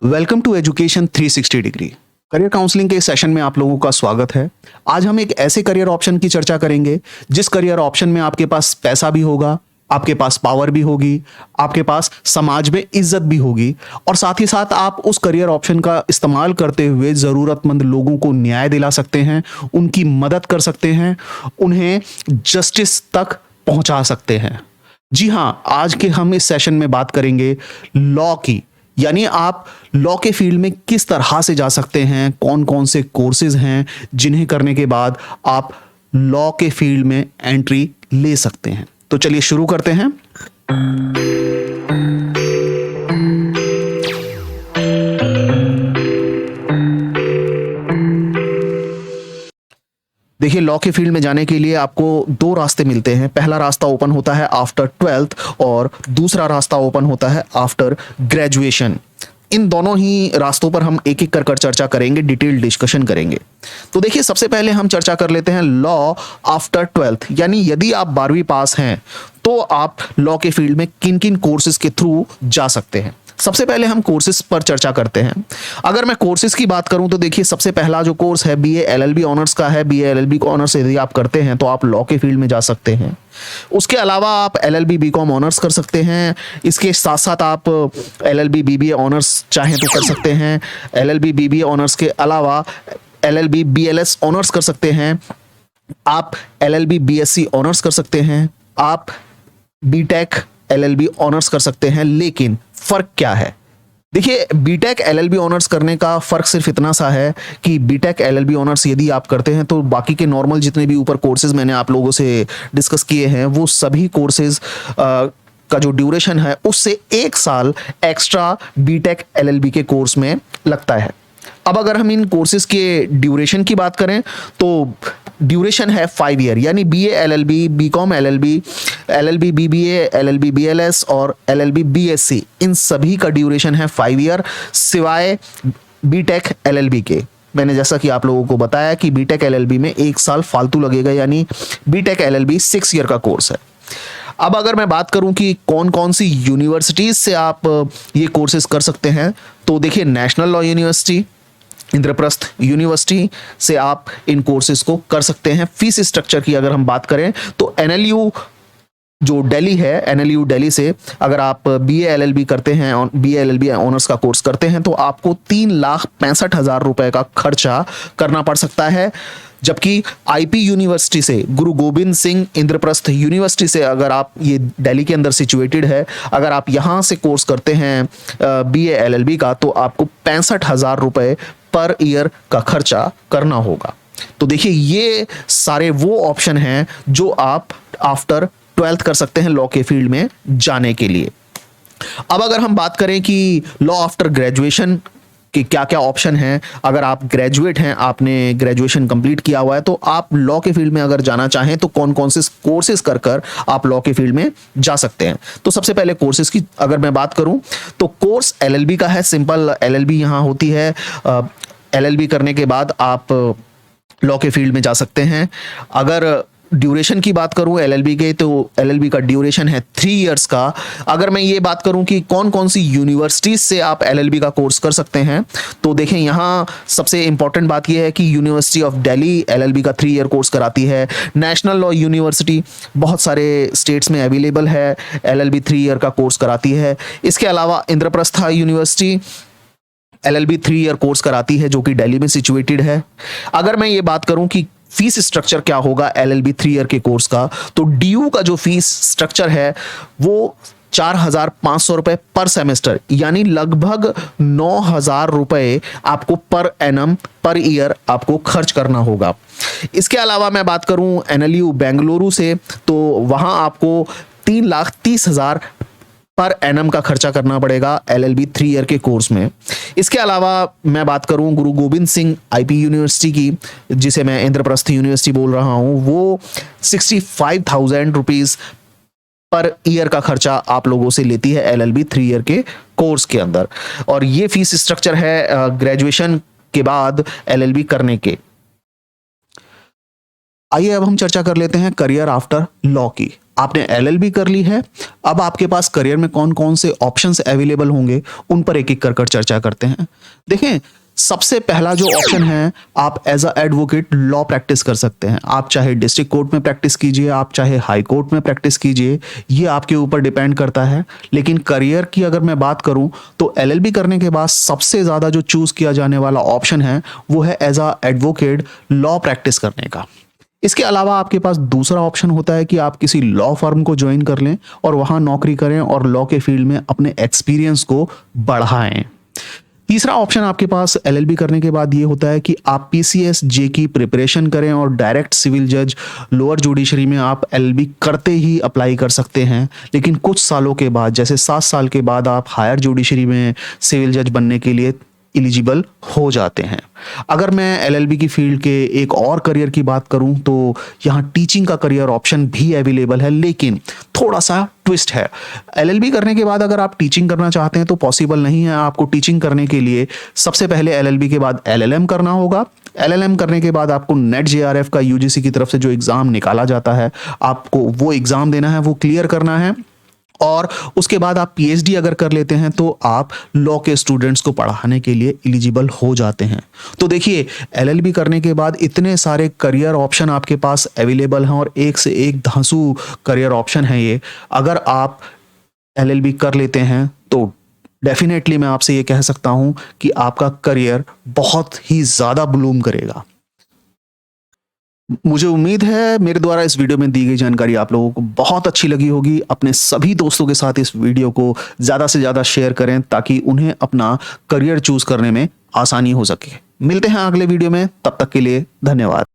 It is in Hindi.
Welcome to education 360 degree. Career counselling के सेशन में आप लोगों का स्वागत है। आज हम एक ऐसे करियर ऑप्शन की चर्चा करेंगे जिस करियर ऑप्शन में आपके पास पैसा भी होगा, आपके पास पावर भी होगी, आपके पास समाज में इज्जत भी होगी और साथ ही साथ आप उस करियर ऑप्शन का इस्तेमाल करते हुए जरूरतमंद लोगों को न्याय दिला सकते हैं, उनकी मदद कर सकते हैं, उन्हें जस्टिस तक पहुंचा सकते हैं। जी हां, आज के हम इस सेशन में बात करेंगे लॉ की, यानी आप लॉ के फील्ड में किस तरह से जा सकते हैं, कौन कौन से कोर्सेज हैं जिन्हें करने के बाद आप लॉ के फील्ड में एंट्री ले सकते हैं। तो चलिए शुरू करते हैं। देखिए, लॉ के फील्ड में जाने के लिए आपको दो रास्ते मिलते हैं। पहला रास्ता ओपन होता है आफ्टर 12th और दूसरा रास्ता ओपन होता है आफ्टर ग्रेजुएशन। इन दोनों ही रास्तों पर हम एक एक कर चर्चा करेंगे, डिटेल डिस्कशन करेंगे। तो देखिए, सबसे पहले हम चर्चा कर लेते हैं लॉ आफ्टर 12th, यानी यदि आप 12वीं पास हैं तो आप लॉ के फील्ड में किन किन कोर्सेज के थ्रू जा सकते हैं। सबसे पहले हम कोर्सेज पर चर्चा करते हैं। अगर मैं कोर्सेज की बात करूं तो देखिए, सबसे पहला जो कोर्स है बीए एलएलबी ऑनर्स का है। बीए एलएलबी ऑनर्स यदि आप करते हैं तो आप लॉ के फील्ड में जा सकते हैं। उसके अलावा आप एलएलबी बीकॉम ऑनर्स कर सकते हैं। इसके साथ साथ आप एलएलबी बीबीए ऑनर्स चाहें तो कर सकते हैं। एलएलबी बीबीए ऑनर्स के अलावा एलएलबी बीएलएस ऑनर्स कर सकते हैं। आप एलएलबी बीएससी ऑनर्स कर सकते हैं। आप बीटेक एलएलबी ऑनर्स कर सकते हैं। लेकिन फर्क क्या है? देखिए, बीटेक एलएलबी ऑनर्स करने का फर्क सिर्फ इतना सा है कि बीटेक एलएलबी ऑनर्स यदि आप करते हैं तो बाकी के नॉर्मल जितने भी ऊपर कोर्सेज मैंने आप लोगों से डिस्कस किए हैं वो सभी कोर्सेज का जो ड्यूरेशन है उससे 1 साल एक्स्ट्रा बीटेक एलएलबी के कोर्स में लगता है। अब अगर हम इन कोर्सेज के ड्यूरेशन की बात करें तो ड्यूरेशन है 5 ईयर, यानी BA LLB, BCom LLB, LLB BBA, LLB BLS और एलएलबी बीएससी, इन सभी का ड्यूरेशन है 5 ईयर, सिवाय बीटेक एलएलबी के। मैंने जैसा कि आप लोगों को बताया कि बीटेक एलएलबी में 1 साल फालतू लगेगा, यानी बीटेक एलएलबी 6 ईयर का कोर्स है। अब अगर मैं बात करूं कि कौन कौन सी यूनिवर्सिटीज से आप ये कोर्सेज कर सकते हैं, तो देखिए, national law university, Indraprastha university से आप इन कोर्सेज को कर सकते हैं। फीस स्ट्रक्चर की अगर हम बात करें तो एनएलयू जो दिल्ली है, एनएलयू दिल्ली से अगर आप बीए एलएलबी करते हैं और बीए एलएलबी ऑनर्स का कोर्स करते हैं तो आपको 3,65,000 रुपए का खर्चा करना पड़ सकता है। जबकि आईपी यूनिवर्सिटी से, गुरु गोविंद सिंह इंद्रप्रस्थ यूनिवर्सिटी से, अगर आप, ये दिल्ली के अंदर सिचुएटेड है, अगर आप यहाँ से कोर्स करते हैं बीए एलएलबी का तो आपको 65,000 रुपए पर ईयर का खर्चा करना होगा। तो देखिए, ये सारे वो ऑप्शन हैं जो आप आफ्टर 12th कर सकते हैं लॉ के फील्ड में जाने के लिए। अब अगर हम बात करें कि लॉ आफ्टर ग्रेजुएशन कि क्या क्या ऑप्शन हैं, अगर आप ग्रेजुएट हैं, आपने ग्रेजुएशन कंप्लीट किया हुआ है, तो आप लॉ के फील्ड में अगर जाना चाहें तो कौन कौन से कोर्सेज कर कर आप लॉ के फील्ड में जा सकते हैं। तो सबसे पहले कोर्सेज की अगर मैं बात करूं तो कोर्स एलएलबी का है। सिंपल एलएलबी यहां होती है। एलएलबी करने के बाद आप लॉ के फील्ड में जा सकते हैं। अगर ड्यूरेशन की बात करूं एलएलबी के, तो एलएलबी का ड्यूरेशन है 3 इयर्स का। अगर मैं ये बात करूं कि कौन कौन सी यूनिवर्सिटीज से आप एलएलबी का कोर्स कर सकते हैं, तो देखें, यहां सबसे इंपॉर्टेंट बात यह है कि यूनिवर्सिटी ऑफ दिल्ली एलएलबी का 3 ईयर कोर्स कराती है। नेशनल लॉ यूनिवर्सिटी बहुत सारे स्टेट्स में अवेलेबल है, एलएलबी 3 ईयर का कोर्स कराती है। इसके अलावा Indraprastha university LLB 3 year course कराती है, जो कि दिल्ली में सिचुएटेड है। अगर मैं ये बात करूं कि फीस स्ट्रक्चर क्या होगा एलएलबी 3 ईयर के कोर्स का, तो डीयू का जो फीस स्ट्रक्चर है वो 4,500 रुपए पर सेमेस्टर, यानी लगभग 9,000 रुपए आपको पर एनम पर ईयर आपको खर्च करना होगा। इसके अलावा मैं बात करूं एनएलयू बेंगलुरु से, तो वहां आपको 3,30,000 पर एनम का खर्चा करना पड़ेगा एलएलबी 3 ईयर के कोर्स में। इसके अलावा मैं बात करूं गुरु गोविंद सिंह आईपी यूनिवर्सिटी की, जिसे मैं इंद्रप्रस्थ यूनिवर्सिटी बोल रहा हूं, वो 65,000 रुपीज पर ईयर का खर्चा आप लोगों से लेती है एलएलबी 3 ईयर के कोर्स के अंदर। और ये फीस स्ट्रक्चर है ग्रेजुएशन के बाद एलएलबी करने के। आइए अब हम चर्चा कर लेते हैं करियर आफ्टर लॉ की। आपने एलएलबी कर ली है, अब आपके पास करियर में कौन कौन से ऑप्शंस अवेलेबल होंगे उन पर एक एक कर कर चर्चा करते हैं। देखें, सबसे पहला जो ऑप्शन है, आप as a advocate law practice कर सकते हैं। आप चाहे डिस्ट्रिक्ट कोर्ट में प्रैक्टिस कीजिए, आप चाहे हाई कोर्ट में प्रैक्टिस कीजिए, ये आपके ऊपर डिपेंड करता है। लेकिन करियर की अगर मैं बात करूं तो एलएलबी करने के बाद सबसे ज्यादा जो चूज किया जाने वाला ऑप्शन है वो है as a advocate law practice करने का। इसके अलावा आपके पास दूसरा ऑप्शन होता है कि आप किसी लॉ फर्म को ज्वाइन कर लें और वहां नौकरी करें और लॉ के फील्ड में अपने एक्सपीरियंस को बढ़ाएं। तीसरा ऑप्शन आपके पास एलएलबी करने के बाद ये होता है कि आप पीसीएस जे की प्रिपरेशन करें और डायरेक्ट सिविल जज लोअर जुडिशरी में आप एलएलबी करते ही अप्लाई कर सकते हैं। लेकिन कुछ सालों के बाद, जैसे 7 साल के बाद, आप हायर जुडिशरी में सिविल जज बनने के लिए एलिजिबल हो जाते हैं। अगर मैं एलएलबी की फील्ड के एक और करियर की बात करूं तो यहां टीचिंग का करियर ऑप्शन भी अवेलेबल है, लेकिन थोड़ा सा ट्विस्ट है। एलएलबी करने के बाद अगर आप टीचिंग करना चाहते हैं तो पॉसिबल नहीं है। आपको टीचिंग करने के लिए सबसे पहले एलएलबी के बाद एलएलएम करना होगा। एलएलएम करने के बाद आपको नेट जेआरएफ का यूजीसी की तरफ से जो एग्जाम निकाला जाता है, आपको वो एग्जाम देना है, वो क्लियर करना है। और उसके बाद आप पीएचडी अगर कर लेते हैं तो आप लॉ के स्टूडेंट्स को पढ़ाने के लिए एलिजिबल हो जाते हैं। तो देखिए, एलएलबी करने के बाद इतने सारे करियर ऑप्शन आपके पास अवेलेबल हैं और एक से एक धांसू करियर ऑप्शन है ये। अगर आप एलएलबी कर लेते हैं तो डेफिनेटली मैं आपसे ये कह सकता हूं कि आपका करियर बहुत ही ज्यादा ब्लूम करेगा। मुझे उम्मीद है मेरे द्वारा इस वीडियो में दी गई जानकारी आप लोगों को बहुत अच्छी लगी होगी। अपने सभी दोस्तों के साथ इस वीडियो को ज़्यादा से ज़्यादा शेयर करें ताकि उन्हें अपना करियर चूज करने में आसानी हो सके। मिलते हैं अगले वीडियो में, तब तक के लिए धन्यवाद।